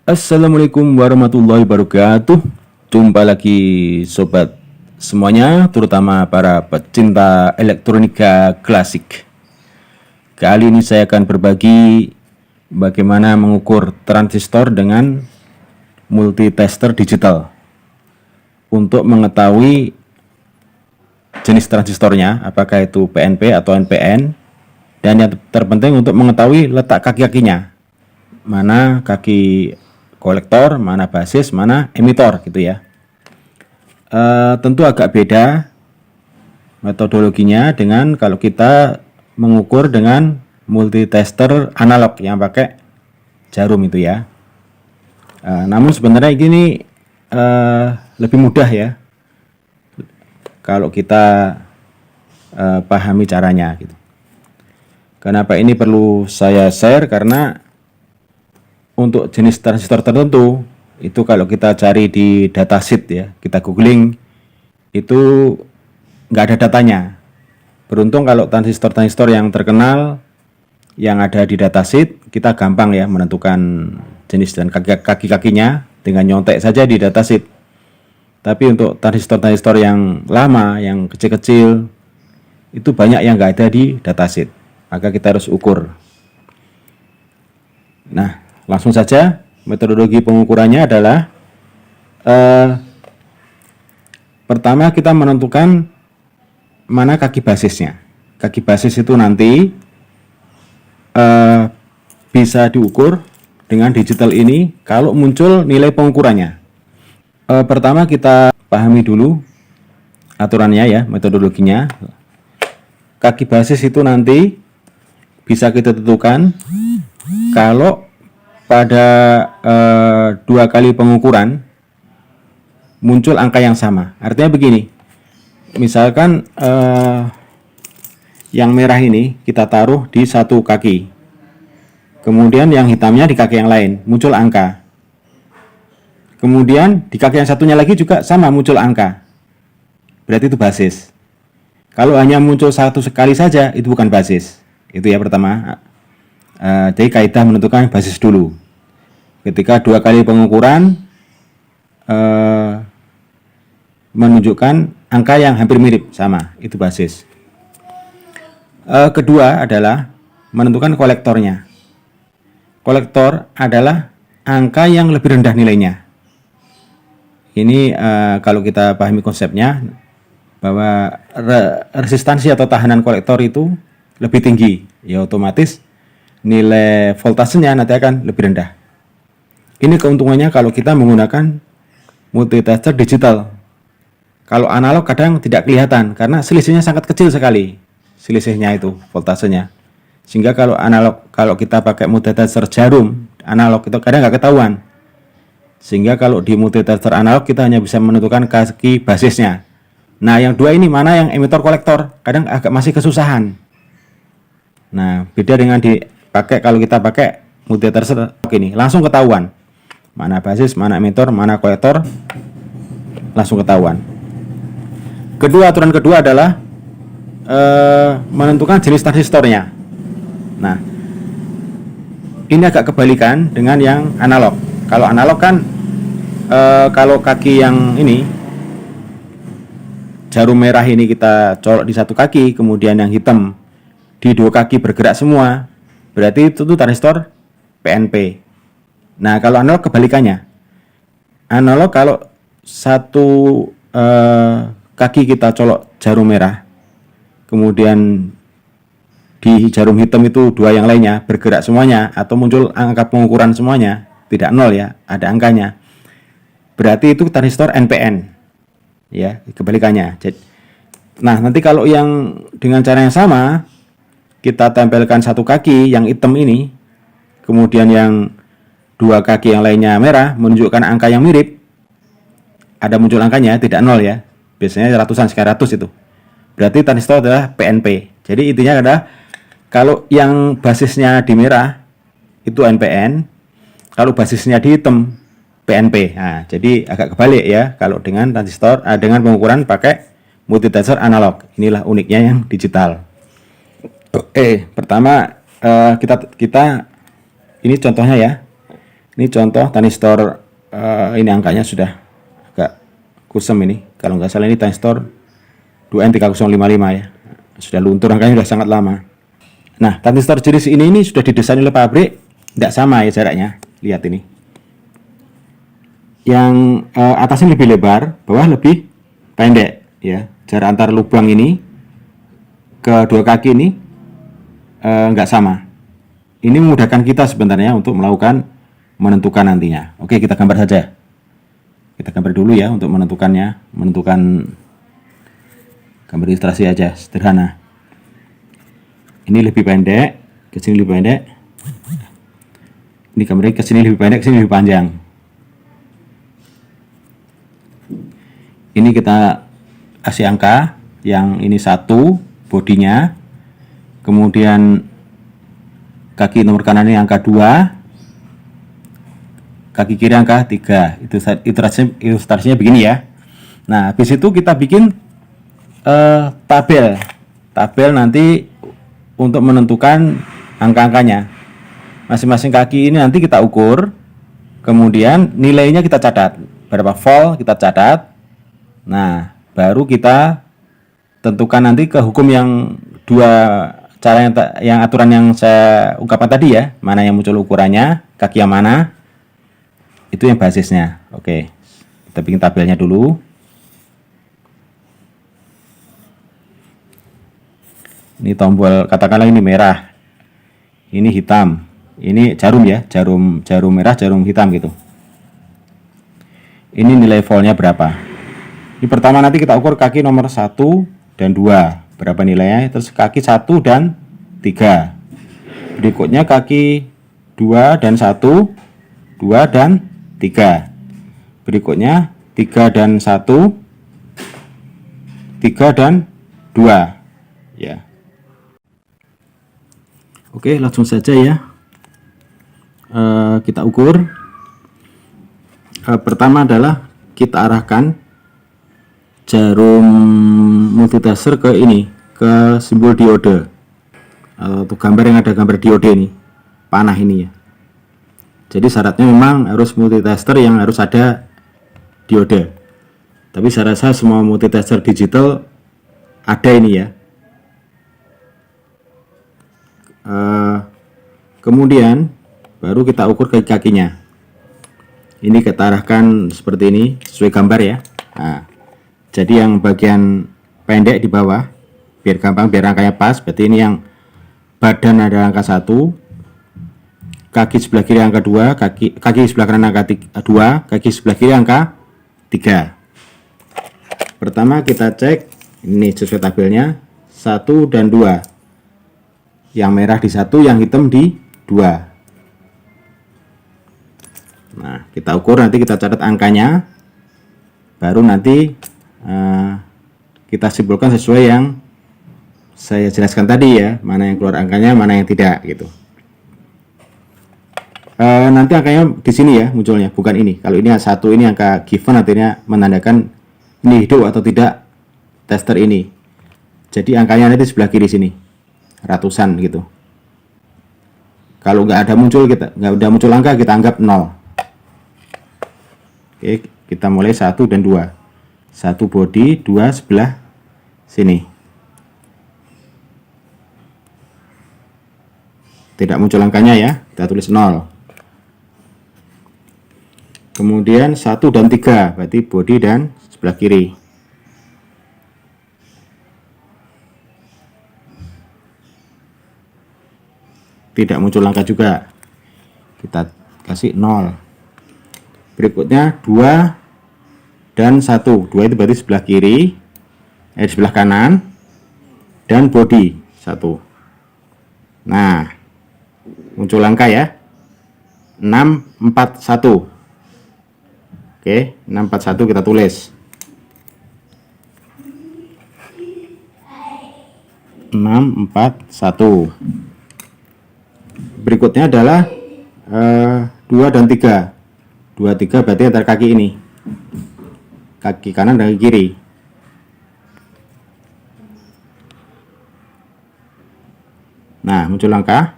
Assalamualaikum warahmatullahi wabarakatuh. Jumpa lagi sobat semuanya, terutama para pecinta elektronika klasik. Kali ini saya akan berbagi bagaimana mengukur transistor dengan multitester digital untuk mengetahui jenis transistornya, apakah itu PNP atau NPN, dan yang terpenting untuk mengetahui letak kaki-kakinya, mana kaki kolektor, mana basis, mana emitor gitu ya. Tentu agak beda metodologinya dengan kalau kita mengukur dengan multitester analog yang pakai jarum itu ya. Namun sebenarnya ini lebih mudah ya kalau kita pahami caranya gitu. Kenapa ini perlu saya share? Karena untuk jenis transistor tertentu itu kalau kita cari di datasheet ya, kita googling itu nggak ada datanya. Beruntung kalau transistor-transistor yang terkenal yang ada di datasheet kita gampang ya menentukan jenis dan kaki-kakinya dengan nyontek saja di datasheet. Tapi untuk transistor-transistor yang lama, yang kecil-kecil itu banyak yang nggak ada di datasheet, maka kita harus ukur. Nah, langsung saja, metodologi pengukurannya adalah pertama kita menentukan mana kaki basisnya. Kaki basis itu nanti bisa diukur dengan digital ini kalau muncul nilai pengukurannya. Pertama kita pahami dulu aturannya ya, metodologinya. Kaki basis itu nanti bisa kita tentukan kalau pada dua kali pengukuran muncul angka yang sama. Artinya begini, misalkan yang merah ini kita taruh di satu kaki, kemudian yang hitamnya di kaki yang lain, muncul angka. Kemudian di kaki yang satunya lagi juga sama, muncul angka. Berarti itu basis. Kalau hanya muncul satu sekali saja, itu bukan basis. Itu ya pertama. Jadi kaidah menentukan basis dulu. Ketika dua kali pengukuran menunjukkan angka yang hampir mirip, sama, itu basis. Kedua adalah menentukan kolektornya. Kolektor adalah angka yang lebih rendah nilainya. Ini kalau kita pahami konsepnya bahwa resistansi atau tahanan kolektor itu lebih tinggi, ya otomatis nilai voltasenya nanti akan lebih rendah. Ini keuntungannya kalau kita menggunakan multitester digital. Kalau analog kadang tidak kelihatan karena selisihnya sangat kecil sekali, selisihnya itu voltasenya. Sehingga kalau analog, kalau kita pakai multitester jarum analog itu kadang nggak ketahuan. Sehingga kalau di multitester analog kita hanya bisa menentukan kaki basisnya. Nah, yang dua ini mana yang emitor kolektor? Kadang agak masih kesusahan. Nah, beda dengan kalau kita pakai multitester ini, langsung ketahuan. Mana basis, mana emitor, mana kolektor, langsung ketahuan. Aturan kedua adalah menentukan jenis transistornya. Nah, ini agak kebalikan dengan yang analog. Kalau analog kan kalau kaki yang ini jarum merah ini kita colok di satu kaki, kemudian yang hitam di dua kaki bergerak semua, berarti itu tuh transistor PNP. Nah, kalau analog kebalikannya. Analog kalau satu kaki kita colok jarum merah, kemudian di jarum hitam itu dua yang lainnya bergerak semuanya atau muncul angka pengukuran semuanya, tidak nol ya, ada angkanya. Berarti itu transistor NPN. Ya, kebalikannya. Nah, nanti kalau yang dengan cara yang sama kita tempelkan satu kaki yang hitam ini, kemudian yang dua kaki yang lainnya merah menunjukkan angka yang mirip, ada muncul angkanya, tidak nol ya, biasanya ratusan sekian ratus itu, berarti transistor adalah PNP. Jadi intinya adalah kalau yang basisnya di merah itu NPN, kalau basisnya di hitam PNP. Nah, jadi agak kebalik ya kalau dengan transistor dengan pengukuran pakai multitester analog. Inilah uniknya yang digital. Pertama kita ini contohnya ya. Ini contoh transistor, ini angkanya sudah agak kusem ini. Kalau nggak salah ini transistor 2N3055 ya. Sudah luntur, angkanya sudah sangat lama. Nah, transistor jenis ini sudah didesain oleh pabrik, tidak sama ya jaraknya. Lihat ini. Yang atasnya lebih lebar, bawah lebih pendek ya. Jarak antar lubang ini ke dua kaki ini nggak sama. Ini memudahkan kita sebenarnya untuk menentukan nantinya. Oke, kita gambar saja. Kita gambar dulu ya untuk menentukan gambar ilustrasi aja, sederhana. Ini lebih pendek, ke sini lebih pendek. Ini gambarnya ke sini lebih pendek, ke sini lebih panjang. Ini kita kasih angka, yang ini 1 bodinya. Kemudian kaki nomor kanan ini angka 2, kaki kiri angka 3. Itu ilustrasinya begini ya. Nah, habis itu kita bikin tabel nanti untuk menentukan angka-angkanya. Masing-masing kaki ini nanti kita ukur, kemudian nilainya kita catat, berapa volt kita catat. Nah, baru kita tentukan nanti ke hukum yang dua cara yang aturan yang saya ungkapkan tadi ya, mana yang muncul ukurannya, kaki yang mana, itu yang basisnya. Oke, kita bikin tabelnya dulu. Ini tombol, katakanlah ini merah, ini hitam, ini jarum ya, jarum merah, jarum hitam gitu. Ini nilai voltnya berapa. Ini pertama nanti kita ukur kaki nomor 1 dan 2, berapa nilainya. Terus kaki 1 dan 3. Berikutnya kaki 2 dan 1, 2 dan 3. Berikutnya 3 dan 1, 3 dan 2 ya. Oke, langsung saja ya. Kita ukur. Pertama adalah kita arahkan jarum multitester ke ini, ke simbol diode atau gambar yang ada gambar diode ini, panah ini ya. Jadi syaratnya memang harus multitester yang harus ada diode. Tapi saya rasa semua multitester digital ada ini ya. Kemudian baru kita ukur kaki-kakinya. Ini kita arahkan seperti ini sesuai gambar ya. Nah, jadi yang bagian pendek di bawah, biar gampang, biar angkanya pas. Berarti ini yang badan ada angka 1, kaki sebelah kiri angka 2, kaki sebelah kanan angka 2, kaki sebelah kiri angka 3. Pertama kita cek ini sesuai tabelnya 1 dan 2. Yang merah di 1, yang hitam di 2. Nah, kita ukur, nanti kita catat angkanya, baru nanti kita simpulkan sesuai yang saya jelaskan tadi ya, mana yang keluar angkanya, mana yang tidak gitu. Nanti angkanya di sini ya munculnya, bukan ini. Kalau ini 1, ini angka given, artinya menandakan ini hidup atau tidak tester ini. Jadi angkanya nanti sebelah kiri sini, ratusan gitu. Kalau nggak ada muncul angka, kita anggap 0. Oke, kita mulai 1 dan 2. 1 body, 2 sebelah sini. Tidak muncul angkanya ya, kita tulis 0. Kemudian 1 dan 3, berarti body dan sebelah kiri. Tidak muncul angka juga, kita kasih 0. Berikutnya 2 dan 1. 2 itu berarti sebelah kiri, sebelah kanan, dan body 1. Nah, muncul angka ya, 641. Oke, 641 kita tulis. 641. Berikutnya adalah 2 dan 3. 2, 3 berarti antar kaki ini, kaki kanan dan kaki kiri. Nah, muncul angka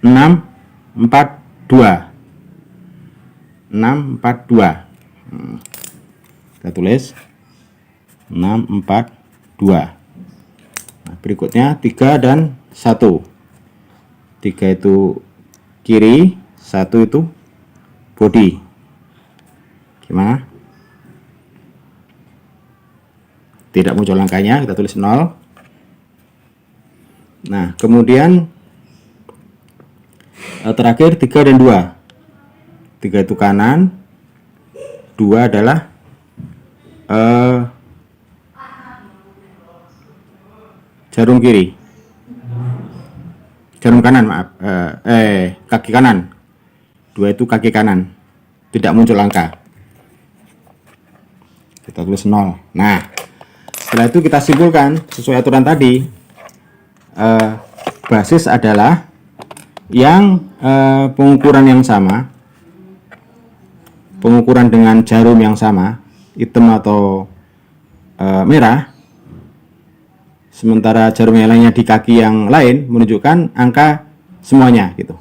642. 642. Kita tulis 642. Nah, berikutnya 3 dan 1. 3 itu kiri, 1 itu body. Gimana? Tidak muncul angkanya, kita tulis 0. Nah, kemudian terakhir 3 dan 2. 3 itu kanan, 2 adalah jarum kiri, jarum kanan, maaf, kaki kanan. 2 itu kaki kanan, tidak muncul angka, kita tulis 0. Nah, setelah itu kita simpulkan sesuai aturan tadi. Basis adalah yang pengukuran yang sama, pengukuran dengan jarum yang sama, hitam atau merah, sementara jarum yang lainnya di kaki yang lain menunjukkan angka semuanya gitu.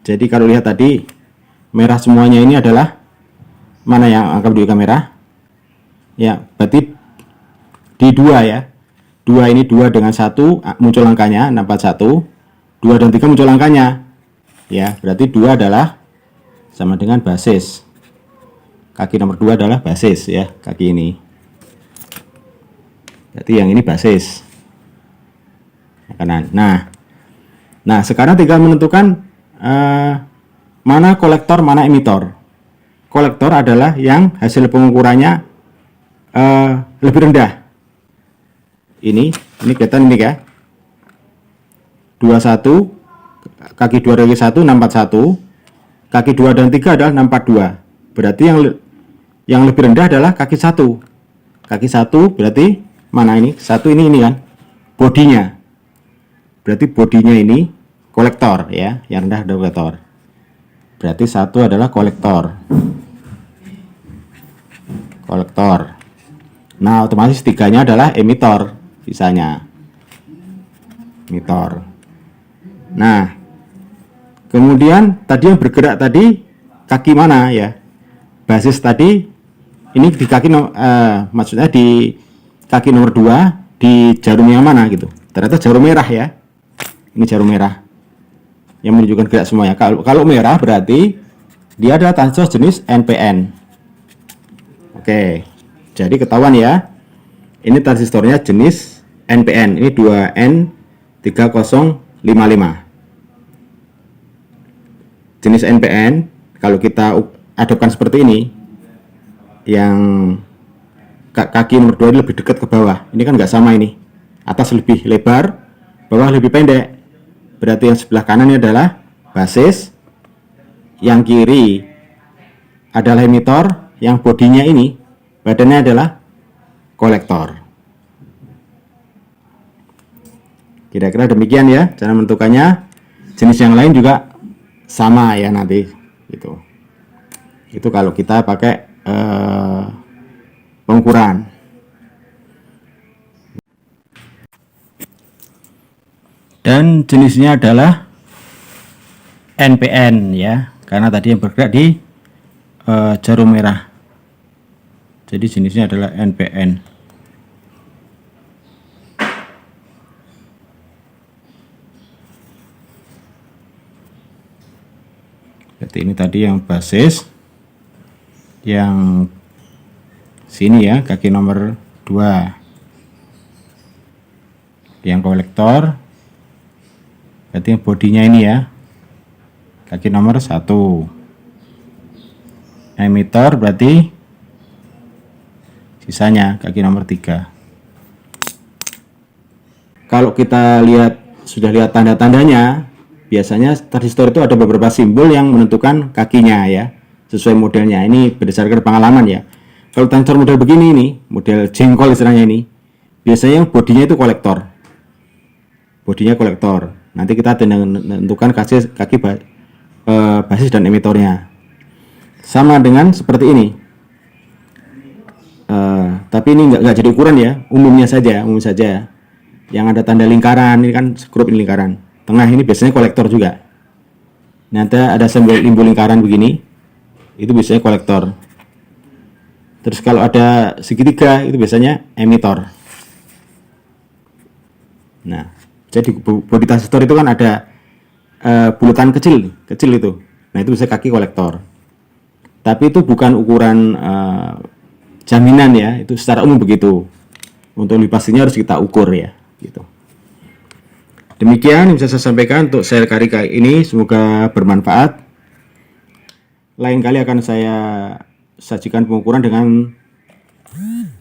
Jadi kalau lihat tadi, merah semuanya ini adalah mana yang angka menunjukkan merah? Ya, berarti di 2 ya. 2 ini 2 dengan 1 muncul angkanya 641. 2 dan 3 muncul angkanya. Ya, berarti 2 adalah sama dengan basis. Kaki nomor 2 adalah basis ya, kaki ini. Berarti yang ini basis kanan. Nah sekarang tinggal menentukan mana kolektor, mana emitor. Kolektor adalah yang hasil pengukurannya lebih rendah. Ini kelihatan ini ya. 21, kaki 2 dari 1 641, kaki 2 dan 3 adalah 642. Berarti yang lebih rendah adalah kaki 1. Kaki 1 berarti mana ini? 1 ini kan bodinya. Berarti bodinya ini kolektor ya, yang rendah adalah kolektor. Berarti 1 adalah kolektor. Kolektor. Nah, otomatis 3-nya adalah emitor, sisanya emitor. Nah, kemudian tadi yang bergerak tadi kaki mana ya? Basis tadi ini di kaki maksudnya di kaki nomor 2 di jarum yang mana gitu. Ternyata jarum merah ya. Ini jarum merah yang menunjukkan gerak semuanya. Kalau merah berarti dia adalah transistor jenis NPN. Oke. Jadi ketahuan ya. Ini transistornya jenis NPN. Ini 2N3055. Jenis NPN kalau kita adopkan seperti ini, yang kaki nomor 2 lebih dekat ke bawah. Ini kan nggak sama ini. Atas lebih lebar, bawah lebih pendek. Berarti yang sebelah kanan ini adalah basis, yang kiri adalah emitor, yang bodinya ini, badannya adalah kolektor. Kira-kira demikian ya cara menentukannya. Jenis yang lain juga sama ya nanti gitu. Itu kalau kita pakai pengukuran. Dan jenisnya adalah NPN ya, karena tadi yang bergerak di jarum merah. Jadi jenisnya adalah NPN. Berarti ini tadi yang basis, yang sini ya, kaki nomor 2, yang kolektor, berarti yang bodinya ini ya, kaki nomor 1. Emitor berarti sisanya kaki nomor 3. Kalau kita sudah lihat tanda-tandanya, biasanya transistor itu ada beberapa simbol yang menentukan kakinya ya, sesuai modelnya. Ini berdasarkan pengalaman ya. Kalau transistor model begini nih, model jengkol istilahnya ini, biasanya yang bodinya itu kolektor. Bodinya kolektor. Nanti kita tentukan kaki basis dan emitornya. Sama dengan seperti ini. Tapi ini nggak jadi ukuran ya, umum saja. Yang ada tanda lingkaran, ini kan skrup ini lingkaran. Tengah ini biasanya kolektor juga. Nanti ada simbol lingkaran begini. itu biasanya kolektor. Terus kalau ada segitiga itu biasanya emitor. Nah, jadi body transistor itu kan ada bulatan kecil itu. Nah, itu bisa kaki kolektor. Tapi itu bukan ukuran jaminan ya, itu secara umum begitu. Untuk lebih pastinya harus kita ukur ya, gitu. Demikian yang bisa saya sampaikan untuk share kali ini, semoga bermanfaat. Lain kali akan saya sajikan pengukuran dengan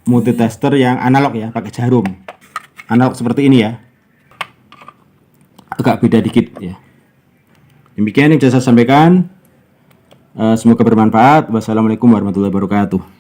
multitester yang analog ya, pakai jarum. Analog seperti ini ya. Agak beda dikit ya. Demikian yang bisa saya sampaikan. Semoga bermanfaat. Wassalamualaikum warahmatullahi wabarakatuh.